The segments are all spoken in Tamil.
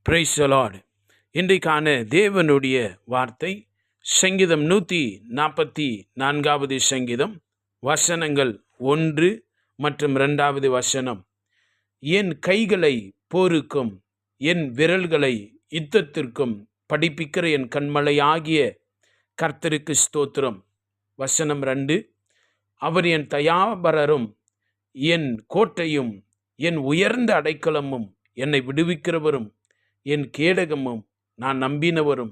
Praise the Lord. இன்றைக்கான தேவனுடைய வார்த்தை சங்கீதம் 144வது சங்கீதம் வசனங்கள் 1 மற்றும் 2வது வசனம். என் கைகளை போருக்கும் என் விரல்களை யுத்தத்திற்கும் படிப்பிக்கிற என் கண்மலையாகிய கர்த்தருக்கு ஸ்தோத்திரம். வசனம் 2. அவர் என் தயாபரரும் என் கோட்டையும் என் உயர்ந்த அடைக்கலமும் என்னை விடுவிக்கிறவரும் என் கேடகமும் நான் நம்பினவரும்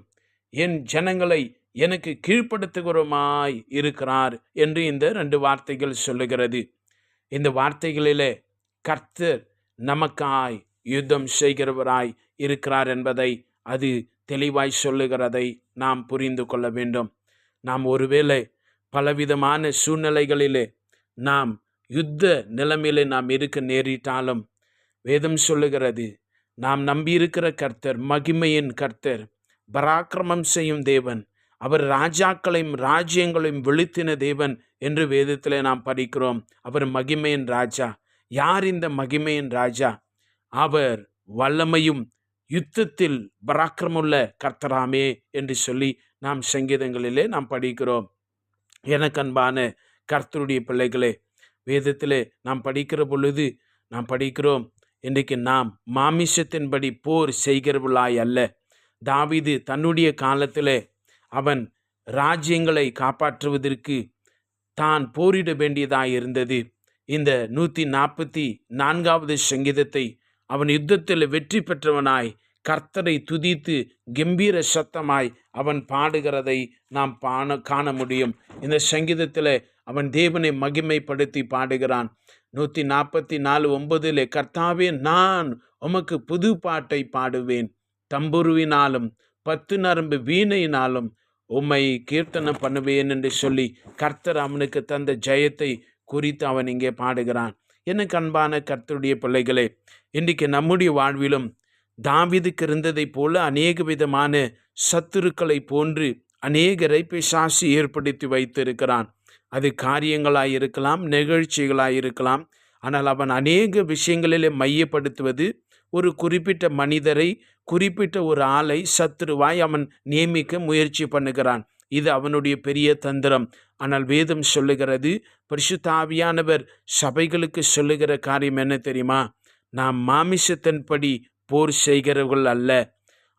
என் ஜனங்களை எனக்கு கீழ்ப்படுத்துகிறவருமாய் இருக்கிறார் என்று இந்த 2 வார்த்தைகள் சொல்லுகிறது. இந்த வார்த்தைகளிலே கர்த்தர் நமக்காய் யுத்தம் செய்கிறவராய் இருக்கிறார் என்பதை அது தெளிவாய் சொல்லுகிறதை நாம் புரிந்து கொள்ள வேண்டும். நாம் ஒருவேளை பலவிதமான சூழ்நிலைகளிலே நாம் யுத்த நிலைமையிலே நாம் இருக்க நேரிட்டாலும் வேதம் சொல்லுகிறது, நாம் நம்பியிருக்கிற கர்த்தர் மகிமையின் கர்த்தர், பராக்கிரமம் செய்யும் தேவன், அவர் ராஜாக்களையும் ராஜ்யங்களையும் வீழ்த்தின தேவன் என்று வேதத்திலே நாம் படிக்கிறோம். அவர் மகிமையின் ராஜா. யார் இந்த மகிமையின் ராஜா? அவர் வல்லமையும் யுத்தத்தில் பராக்கிரமுள்ள கர்த்தராமே என்று சொல்லி நாம் சங்கீதங்களிலே நாம் படிக்கிறோம். எனக்கு அன்பான கர்த்தருடைய பிள்ளைகளே, வேதத்திலே நாம் படிக்கிற பொழுது நாம் படிக்கிறோம், இன்றைக்கு நாம் மாமிசத்தின்படி போர் செய்கிறவர்களாய் அல்ல. தாவீது தன்னுடைய காலத்தில் அவன் ராஜ்யங்களை காப்பாற்றுவதற்கு தான் போரிட வேண்டியதாய் இருந்தது. இந்த 144வது சங்கீதத்தை அவன் யுத்தத்தில் வெற்றி பெற்றவனாய் கர்த்தரை துதித்து கம்பீர சத்தமாய் அவன் பாடுகிறதை நாம் காண முடியும். இந்த சங்கீதத்தில் அவன் தேவனை மகிமைப்படுத்தி பாடுகிறான். 144:9 கர்த்தாவே, நான் உமக்கு புது பாட்டை பாடுவேன், தம்புருவினாலும் 10 நரம்பு வீணையினாலும் உம்மை கீர்த்தனம் பண்ணுவேன் என்று சொல்லி கர்த்தர் அவனுக்கு தந்த ஜெயத்தை குறித்து அவன் இங்கே பாடுகிறான். எனக்கு அன்பான கர்த்தருடைய பிள்ளைகளே, இன்றைக்கு நம்முடைய வாழ்விலும் தாவீதுக்கு இருந்ததை போல அநேக விதமான சத்துருக்களை போன்று அநேகரை பிசாசு ஏற்படுத்தி வைத்திருக்கிறான். அது காரியங்களாய் இருக்கலாம், நிகழ்ச்சிகளாய் இருக்கலாம். ஆனால் அவன் அநேக விஷயங்களிலே மையப்படுத்துவது ஒரு குறிப்பிட்ட மனிதரை, குறிப்பிட்ட ஒரு ஆளை சத்துருவாய் அவன் நியமிக்க முயற்சி பண்ணுகிறான். இது அவனுடைய பெரிய தந்திரம். ஆனால் வேதம் சொல்லுகிறது, பரிசுத்த ஆவியானவர் சபைகளுக்கு சொல்லுகிற காரியம் என்ன தெரியுமா? நாம் மாமிசத்தின்படி போர் செய்கிறவர்கள் அல்ல.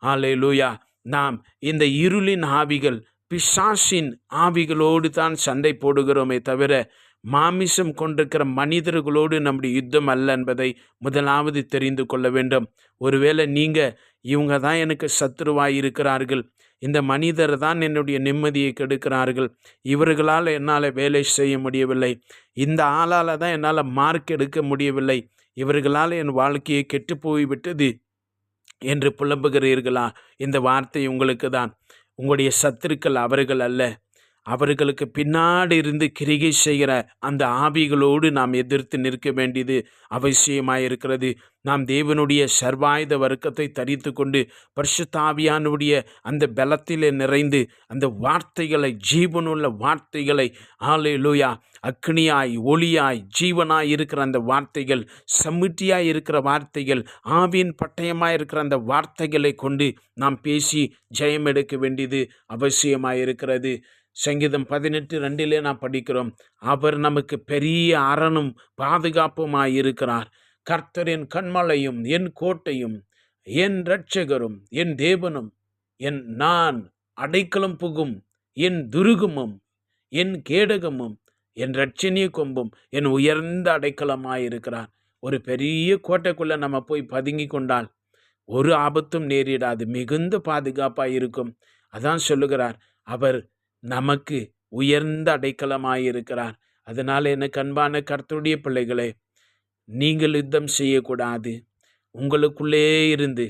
அல்லேலூயா. நாம் இந்த இருளின் ஆவிகள், பிசாசின் ஆவிகளோடு தான் சண்டை போடுகிறோமே தவிர மாமிசம் கொண்டிருக்கிற மனிதர்களோடு நம்முடைய யுத்தம் அல்ல என்பதை முதலாவது தெரிந்து கொள்ள வேண்டும். ஒருவேளை நீங்கள் இவங்க தான் எனக்கு சத்துருவாய் இருக்கிறார்கள், இந்த மனிதர் தான் என்னுடைய நிம்மதியை கெடுக்கிறார்கள், இவர்களால் என்னால் வேலை செய்ய முடியவில்லை, இந்த ஆளால் தான் என்னால் மார்க் எடுக்க முடியவில்லை, இவர்களால் என் வாழ்க்கையை கெட்டு போய்விட்டது என்று புலம்புகிறீர்களா? இந்த வார்த்தை உங்களுக்கு தான். உங்களுடைய சத்துருக்கள் அவர்கள் அல்ல. அவர்களுக்கு பின்னாடி இருந்து கிரிகை செய்கிற அந்த ஆவிகளோடு நாம் எதிர்த்து நிற்க வேண்டியது அவசியமாயிருக்கிறது. நாம் தேவனுடைய சர்வாயுத வர்க்கத்தை தரித்து கொண்டு பரிசுத்த ஆவியானுடைய அந்த பலத்திலே நிறைந்து அந்த வார்த்தைகளை, ஜீவனுள்ள வார்த்தைகளை, ஹல்லேலூயா, அக்னியாய் ஒளியாய் ஜீவனாய் இருக்கிற அந்த வார்த்தைகள், சமிட்டியாய் இருக்கிற வார்த்தைகள், ஆவியின் பட்டயமாய் இருக்கிற அந்த வார்த்தைகளை கொண்டு நாம் பேசி ஜெயம் எடுக்க வேண்டியது அவசியமாயிருக்கிறது. சங்கீதம் 18:2 நாம் படிக்கிறோம், அவர் நமக்கு பெரிய அரணும் பாதுகாப்புமாயிருக்கிறார். கர்த்தரின் கண்மலையும் என் கோட்டையும் என் இரட்சகரும் என் தேவனும் நான் அடைக்கலம் புகும் என் துருகமும் என் கேடகமும் என் இரட்சணிய கொம்பும் என் உயர்ந்த அடைக்கலமாயிருக்கிறார். ஒரு பெரிய கோட்டைக்குள்ளே நம்ம போய் பதுங்கி கொண்டால் ஒரு ஆபத்தும் நேரிடாது, மிகுந்த பாதுகாப்பாக இருக்கும். அதான் சொல்லுகிறார், அவர் நமக்கு உயர்ந்த அடைக்கலமாயிருக்கிறார். அதனால் எனக்கு அன்பான கர்த்தருடைய பிள்ளைகளே, நீங்கள் யுத்தம் செய்யக்கூடாது. உங்களுக்குள்ளே இருந்து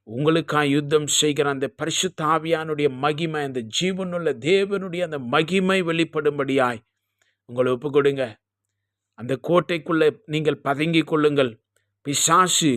உங்களுக்காக யுத்தம் செய்கிற அந்த பரிசுத்த ஆவியானுடைய மகிமை, அந்த ஜீவனுள்ள தேவனுடைய அந்த மகிமை வெளிப்படும்படியாய் உங்களை ஒப்பு கொடுங்க. அந்த கோட்டைக்குள்ளே நீங்கள் பதுங்கி கொள்ளுங்கள். பிசாசு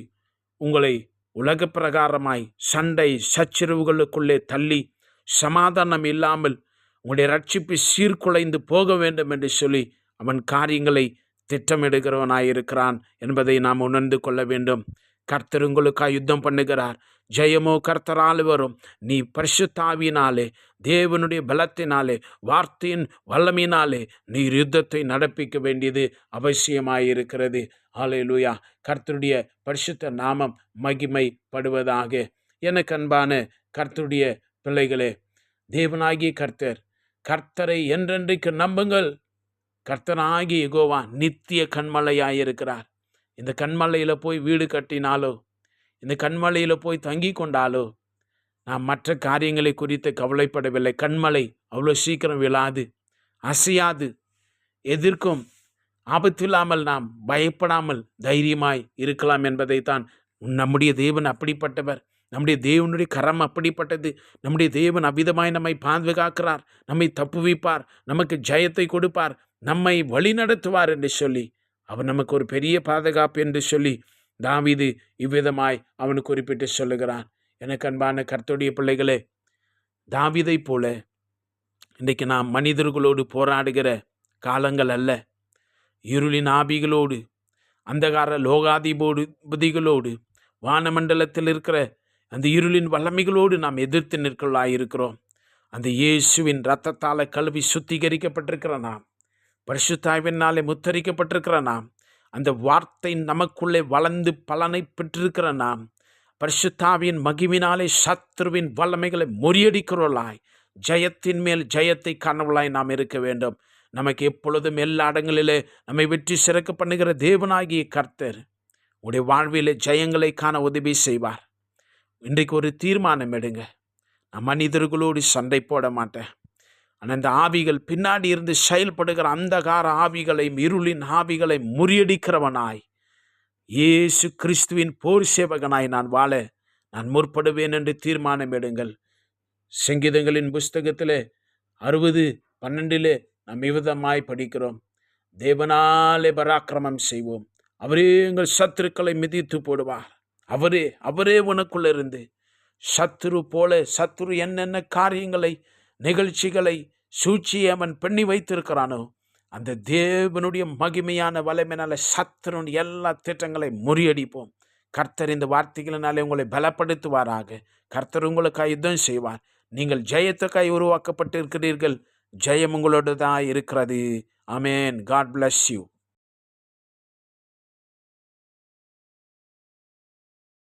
உங்களை உலக பிரகாரமாய் சண்டை சச்சரவுகளுக்குள்ளே தள்ளி சமாதானம் இல்லாமல் உங்களுடைய ரட்சிப்பு சீர்குலைந்து போக வேண்டும் என்று சொல்லி அவன் காரியங்களை திட்டமிடுகிறவனாயிருக்கிறான் என்பதை நாம் உணர்ந்து கொள்ள வேண்டும். கர்த்தர் உங்களுக்காக யுத்தம் பண்ணுகிறார். ஜெயமோ கர்த்தரால் வரும். நீ பரிசுத்தாவியினாலே, தேவனுடைய பலத்தினாலே, வார்த்தையின் வல்லமையினாலே நீர் யுத்தத்தை நடப்பிக்க வேண்டியது அவசியமாயிருக்கிறது. ஹல்லேலூயா. கர்த்தருடைய பரிசுத்த நாமம் மகிமைப்படுவதாக. எனக்கு அன்பான கர்த்தருடைய பிள்ளைகளே, தேவனாகிய கர்த்தரை என்றென்றைக்கு நம்புங்கள். கர்த்தராகிய யெகோவா நித்திய கண்மலையாயிருக்கிறார். இந்த கண்மலையில் போய் வீடு கட்டினாலோ, இந்த கண்மலையில் போய் தங்கி கொண்டாலோ, நாம் மற்ற காரியங்களை குறித்து கவலைப்படவில்லை. கண்மலை அவ்வளோ சீக்கிரம் விழாது, அசையாது, எதிர்க்கும் ஆபத்தில்லாமல் நாம் பயப்படாமல் தைரியமாய் இருக்கலாம் என்பதைத்தான். நம்முடைய தேவன் அப்படிப்பட்டவர். நம்முடைய தேவனுடைய கரம் அப்படிப்பட்டது. நம்முடைய தேவன் அவ்விதமாய் நம்மை பாதுகாக்கிறார், நம்மை தப்புவிப்பார், நமக்கு ஜெயத்தை கொடுப்பார், நம்மை வழி நடத்துவார் என்று சொல்லி, அவர் நமக்கு ஒரு பெரிய பாதுகாப்பு என்று சொல்லி தாவீது இவ்விதமாய் அவனு குறிப்பிட்டு சொல்லுகிறான். எனக்கு அன்பான கர்த்தருடைய பிள்ளைகளே, தாவீதை போல இன்றைக்கு நாம் மனிதர்களோடு போராடுகிற காலங்கள் அல்ல. இருளின் ஆவிகளோடு, அந்தகார லோகாதிபதிகளோடு, வானமண்டலத்தில் இருக்கிற அந்த இருளின் வல்லமைகளோடு நாம் எதிர்த்து நிற்கலாயிருக்கிறோம். அந்த இயேசுவின் இரத்தத்தால் கழுவி சுத்திகரிக்கப்பட்டிருக்கிற நாம், பரிசுத்தாவினாலே முத்தரிக்கப்பட்டிருக்கிற நாம், அந்த வார்த்தை நமக்குள்ளே வளர்ந்து பலனை பெற்றிருக்கிற நாம், பரிசுத்தாவின் மகிமினாலே சத்துருவின் வல்லமைகளை முறியடிக்கிறவர்களாய், ஜெயத்தின் மேல் ஜெயத்தை காணவர்களாய் நாம் இருக்க வேண்டும். நமக்கு எப்பொழுதும் எல்லா இடங்களிலே நம்மை வெற்றி சிறக்க பண்ணுகிற தேவனாகிய கர்த்தர் உடைய வாழ்விலே ஜெயங்களை காண உதவி செய்வார். இன்றைக்கு ஒரு தீர்மானம் எடுங்க. நான் மனிதர்களோடு சண்டை போட மாட்டேன். ஆனால் அந்த ஆவிகள் பின்னாடி இருந்து செயல்படுகிற அந்தகார ஆவிகளை, இருளின் ஆவிகளை முறியடிக்கிறவனாய், இயேசு கிறிஸ்துவின் போர் சேவகனாய் நான் வாழ நான் முற்படுவேன் என்று தீர்மானம் எடுங்கள். சங்கீதங்களின் புஸ்தகத்தில் 60:12 நாம் விதமாய் படிக்கிறோம். தேவனாலே பராக்கிரமம் செய்வோம், அவரே எங்கள் சத்துருக்களை மிதித்து போடுவார். அவரே உனக்குள்ள இருந்து சத்துரு என்னென்ன காரியங்களை, நிகழ்ச்சிகளை, சூழ்ச்சியை அவன் பண்ணி வைத்திருக்கிறானோ, அந்த தேவனுடைய மகிமையான வல்லமையினால சத்துருன் எல்லா திட்டங்களை முறியடிப்போம். கர்த்தர் இந்த வார்த்தைகளினாலே உங்களை பலப்படுத்துவாராக. கர்த்தர் உங்களுக்காக யுத்தம் செய்வார். நீங்கள் ஜெயத்துக்காய் உருவாக்கப்பட்டிருக்கிறீர்கள். ஜெயம் உங்களோடு தான் இருக்கிறது. ஆமென். God bless you.